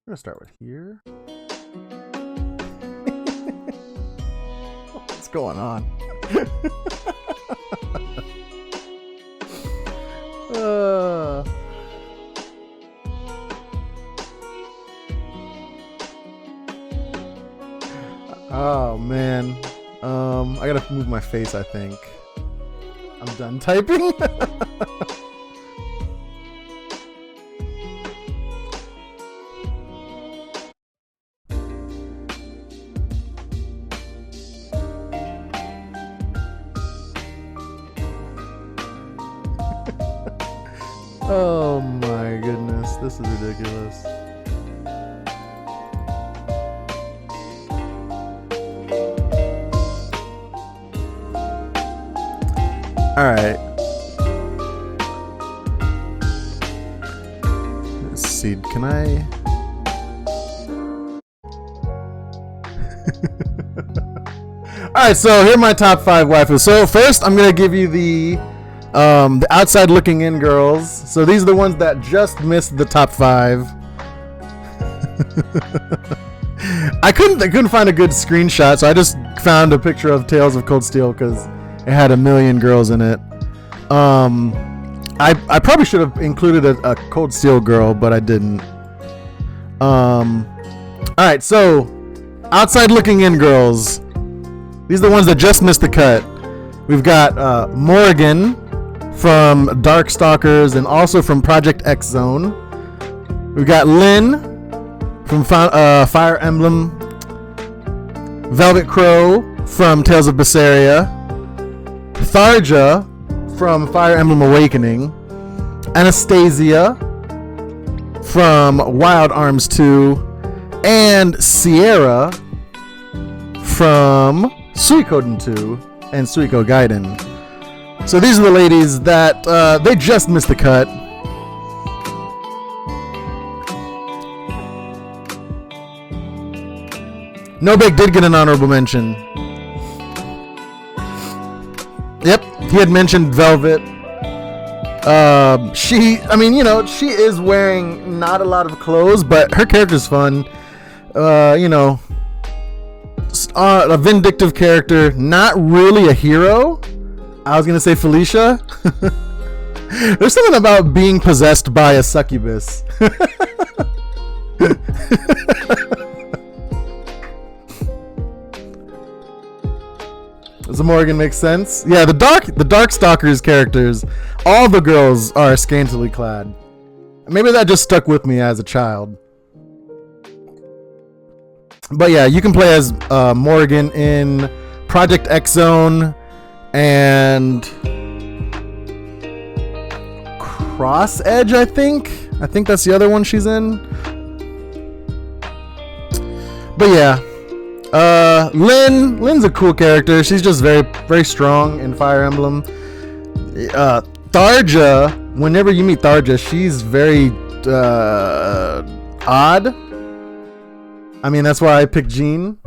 We're gonna start with here. What's going on? Oh man. I gotta move my face, I think. I'm done typing. Oh my goodness, this is ridiculous. Alright. Let's see, can I... Alright, so here are my top 5 waifus. So first, I'm gonna give you the outside looking in girls. So these are the ones that just missed the top 5. I couldn't find a good screenshot, so I just found a picture of Tales of Cold Steel because it had 1 million girls in it. I probably should have included a Cold Steel girl, but I didn't. Alright, so outside looking in girls. These are the ones that just missed the cut. We've got Morrigan from Darkstalkers and also from Project X Zone. We've got Lynn from Fire Emblem, Velvet Crow from Tales of Berseria, Tharja from Fire Emblem Awakening, Anastasia from Wild Arms 2, and Sierra from Suikoden 2 and Suiko Gaiden. So these are the ladies that they just missed the cut. Nobek did get an honorable mention. Yep, he had mentioned Velvet. She is wearing not a lot of clothes, but her character's fun. A vindictive character, not really a hero. I was gonna say Felicia. There's something about being possessed by a succubus. Does Morgan make sense? Yeah, the Darkstalkers characters, all the girls are scantily clad. Maybe that just stuck with me as a child. But yeah, you can play as Morgan in Project X Zone and Cross Edge, I think that's the other one she's in. But yeah, Lynn's a cool character. She's just very, very strong in Fire Emblem. Tharja, whenever you meet Tharja, she's very odd. I mean, that's why I picked Jean.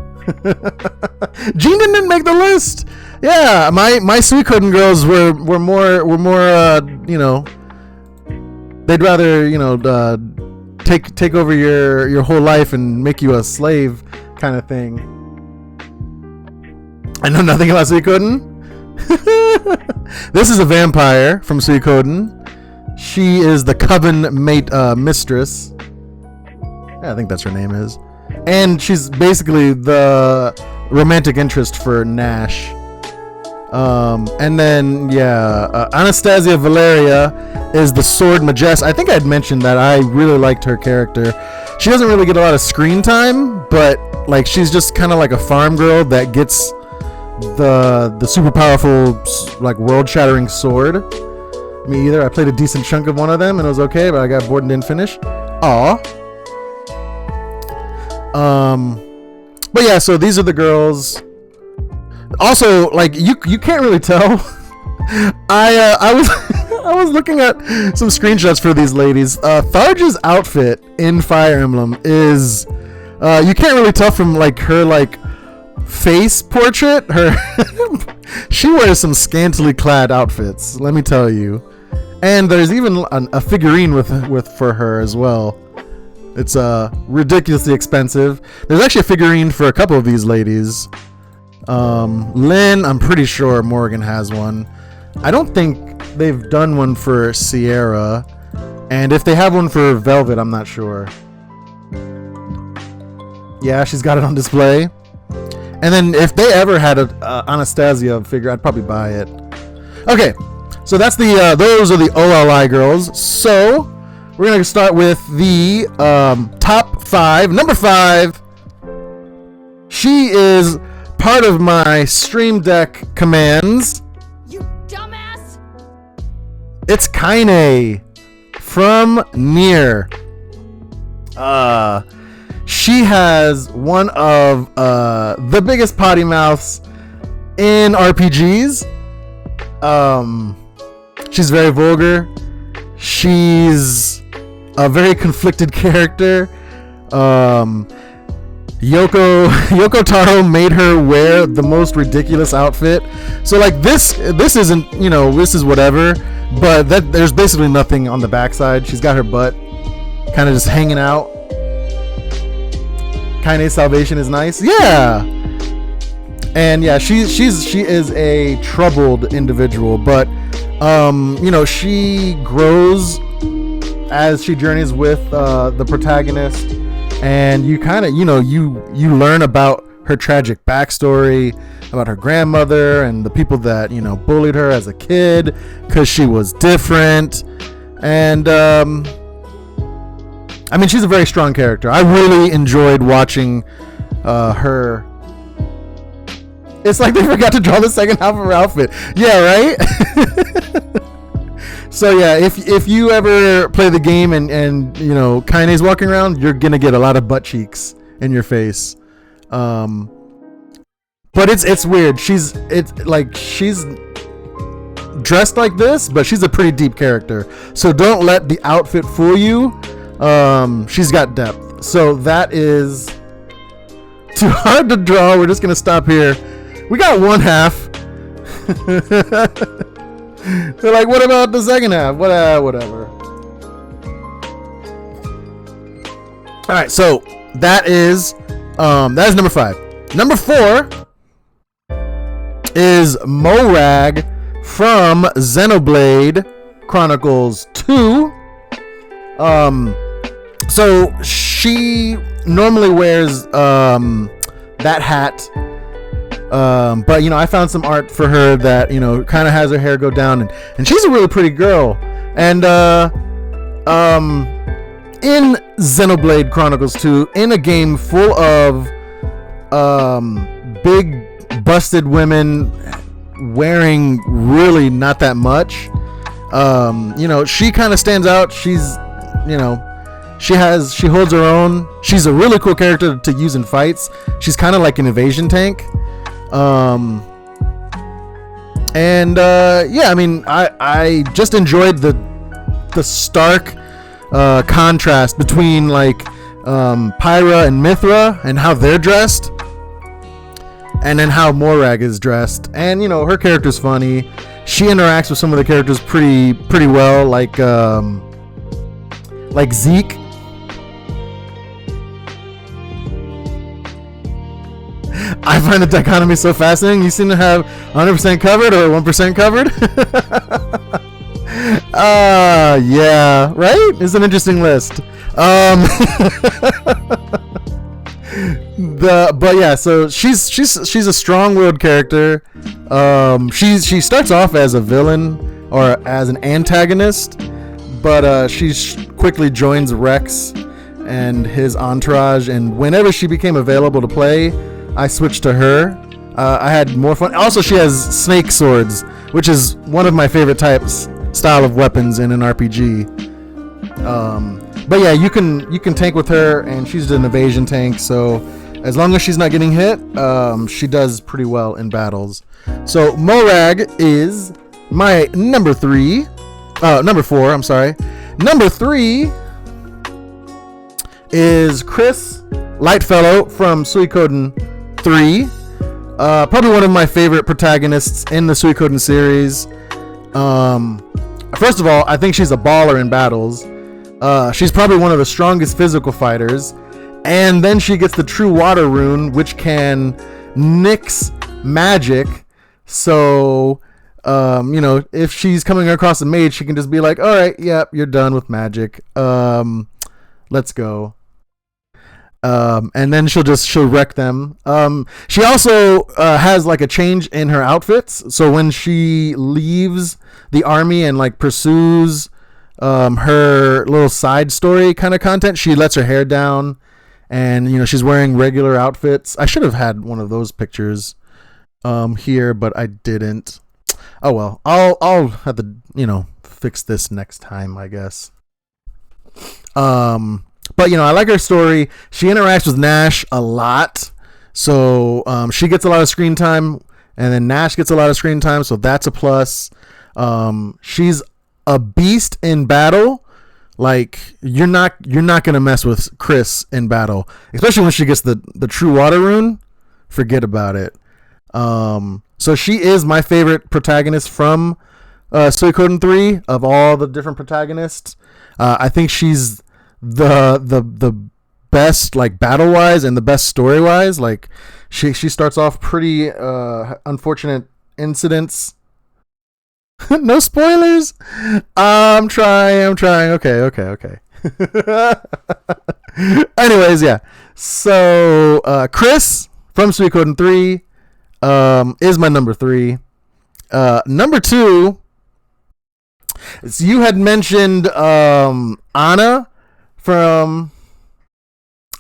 Jean didn't make the list. Yeah, my Suikoden girls were more they'd rather take over your whole life and make you a slave kind of thing. I know nothing about Suikoden. This is a vampire from Suikoden. She is the Coven mistress. Yeah, I think that's her name is. And she's basically the romantic interest for Nash. And then, Anastasia Valeria is the Sword Majestic. I think I'd mentioned that I really liked her character. She doesn't really get a lot of screen time, but like she's just kind of like a farm girl that gets the super powerful, like world-shattering sword. Me either. I played a decent chunk of one of them and it was okay, but I got bored and didn't finish. Aw. But yeah, so these are the girls. Also, like you can't really tell. I was looking at some screenshots for these ladies. Tharja's outfit in Fire Emblem is you can't really tell from like her like face portrait. She wears some scantily clad outfits, let me tell you. And there's even a figurine with for her as well. It's ridiculously expensive. There's actually a figurine for a couple of these ladies. Lynn, I'm pretty sure Morgan has one. I don't think they've done one for Sierra, and if they have one for Velvet, I'm not sure. Yeah, she's got it on display. And then if they ever had a Anastasia figure, I'd probably buy it. Okay, so that's the those are the OLI girls. So we're gonna start with the top 5. Number 5. She is part of my Stream Deck commands. You dumbass! It's Kaine from Nier. She has one of the biggest potty mouths in RPGs. She's very vulgar. She's a very conflicted character. Yoko Taro made her wear the most ridiculous outfit. So like this isn't, you know, this is whatever, but there's basically nothing on the backside. She's got her butt kind of just hanging out. Kaine's salvation is nice. Yeah. And yeah, she is a troubled individual, but you know, she grows as she journeys with the protagonist, and you kind of, you know, you learn about her tragic backstory, about her grandmother and the people that, you know, bullied her as a kid because she was different. And I mean, she's a very strong character. I really enjoyed watching her. It's like they forgot to draw the second half of her outfit. Yeah, right? So yeah, if you ever play the game and you know, Kaine's walking around, you're gonna get a lot of butt cheeks in your face. But it's weird. She's dressed like this, but she's a pretty deep character. So don't let the outfit fool you. She's got depth. So that is too hard to draw. We're just gonna stop here. We got one half. They're like, what about the second half? Whatever. All right, so that is number 5. Number 4 is Morag from Xenoblade Chronicles 2. So she normally wears that hat. But you know, I found some art for her that, you know, kind of has her hair go down, and she's a really pretty girl. And in Xenoblade Chronicles 2, in a game full of big busted women wearing really not that much, you know, she kind of stands out. She's, you know, she holds her own. She's a really cool character to use in fights. She's kind of like an evasion tank. Yeah, I mean, I just enjoyed the stark contrast between like Pyra and Mithra and how they're dressed, and then how Morag is dressed. And you know, her character's funny. She interacts with some of the characters pretty well, like Zeke. I find the dichotomy so fascinating. You seem to have 100% covered or 1% covered. Yeah, right? It's an interesting list. But yeah, so she's a strong-willed character. She starts off as a villain or as an antagonist, but she quickly joins Rex and his entourage, and whenever she became available to play, I switched to her. I had more fun. Also, she has snake swords, which is one of my favorite style of weapons in an RPG. But yeah, you can tank with her, and she's an evasion tank. So as long as she's not getting hit, she does pretty well in battles. So Morag is my number 4. I'm sorry. Number 3 is Chris Lightfellow from Suikoden 3. Probably one of my favorite protagonists in the Suikoden series. First of all, I think she's a baller in battles. She's probably one of the strongest physical fighters. And then she gets the True Water rune, which can nix magic. So, if she's coming across a mage, she can just be like, all right, yep, you're done with magic. Let's go. And then she'll wreck them. She also has like a change in her outfits. So when she leaves the army and like pursues her little side story kind of content, she lets her hair down, and she's wearing regular outfits. I should have had one of those pictures here, but I didn't. Oh well, I'll have to fix this next time, I guess. But I like her story. She interacts with Nash a lot, so she gets a lot of screen time, and then Nash gets a lot of screen time, so that's a plus. She's a beast in battle. Like you're not gonna mess with Chris in battle, especially when she gets the True Water rune. Forget about it. So she is my favorite protagonist from Suikoden 3 of all the different protagonists. I think she's the best, like, battle wise and the best story wise. Like she starts off pretty unfortunate incidents. No spoilers. I'm trying. Okay. Anyways, yeah. So Chris from Suikoden 3 is my number 3. Number 2, so you had mentioned Anna from,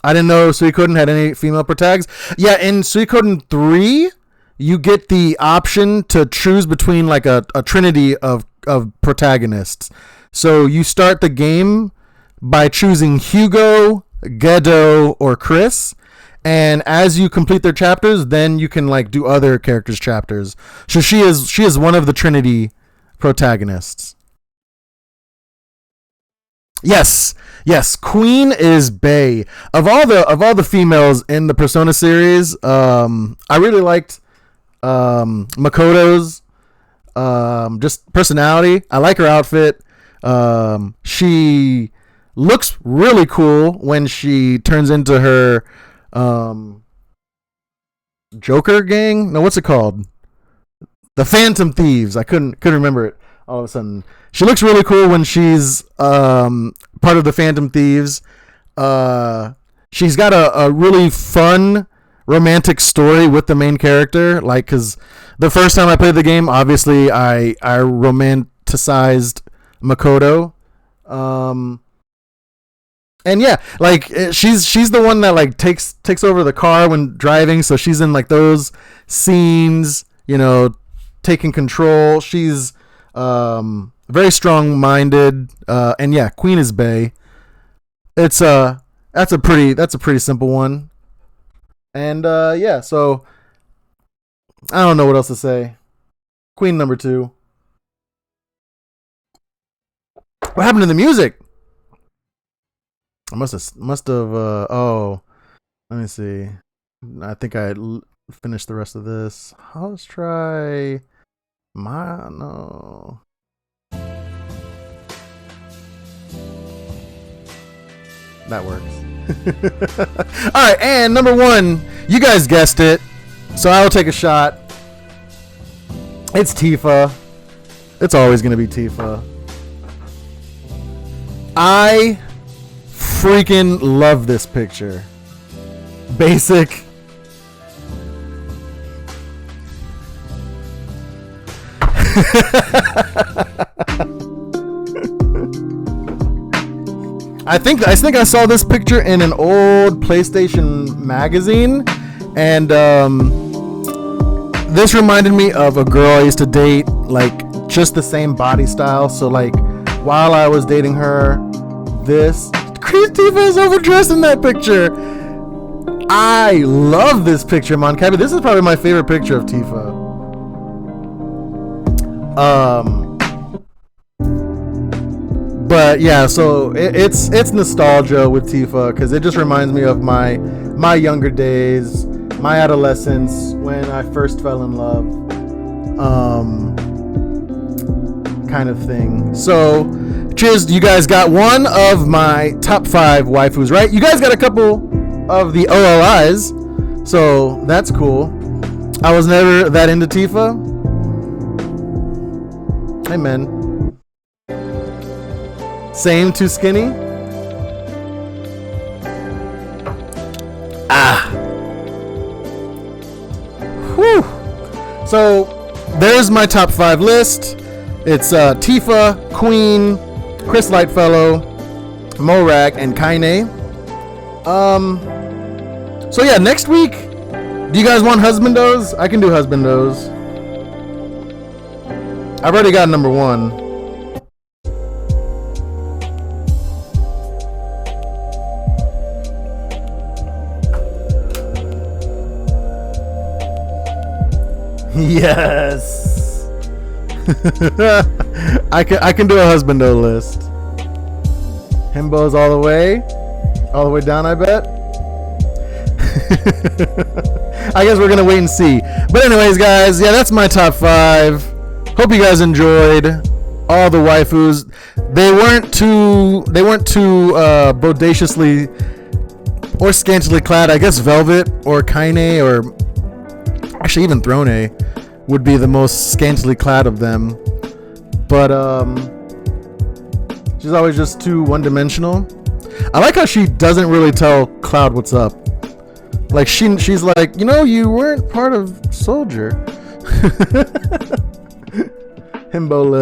I didn't know Suikoden had any female protags. Yeah, in Suikoden 3, you get the option to choose between like a trinity of protagonists. So you start the game by choosing Hugo, Gedo, or Chris. And as you complete their chapters, then you can like do other characters' chapters. So she is one of the trinity protagonists. Yes, Queen is Bae. Of all the females in the Persona series, I really liked Makoto's just personality. I like her outfit. She looks really cool when she turns into her Joker gang. No, what's it called? The Phantom Thieves. I couldn't remember it all of a sudden. She looks really cool when she's part of the Phantom Thieves. She's got a really fun romantic story with the main character. Like, because the first time I played the game, obviously I romanticized Makoto. And yeah, like she's the one that like takes over the car when driving. So she's in like those scenes, taking control. She's very strong-minded, and yeah, Queen is Bae. That's a pretty simple one. And yeah, so I don't know what else to say. Queen number 2. What happened to the music? I must have oh, let me see. I think I finished the rest of this. Let's try no. That works. All right, and number 1, you guys guessed it, so I will take a shot. It's Tifa. It's always gonna be Tifa. I freaking love this picture. Basic. I think I saw this picture in an old PlayStation magazine, and this reminded me of a girl I used to date, like just the same body style. So like while I was dating her, Tifa is overdressed in that picture. I love this picture, Moncabi. This is probably my favorite picture of Tifa. But yeah, so it's nostalgia with Tifa, because it just reminds me of my younger days, my adolescence, when I first fell in love, kind of thing. So Cheers, you guys got one of my top 5 waifus right. You guys got a couple of the OLIs, so that's cool. I was never that into Tifa. Hey, man. Same, too skinny. Whew. So there's my top 5 list. It's Tifa, Queen, Chris Lightfellow, Morak, and Kaine. So yeah, next week, do you guys want husbandos? I can do husbandos. I've already got number 1. Yes. I can do a husbando list. Himbos all the way down, I bet. I guess we're gonna wait and see. But anyways, guys, yeah, that's my top 5. Hope you guys enjoyed all the waifus. They weren't too bodaciously or scantily clad. I guess Velvet or Kaine or actually even Throne would be the most scantily clad of them. But she's always just too one-dimensional. I like how she doesn't really tell Cloud what's up. Like she's like, you weren't part of Soldier. Himbo list.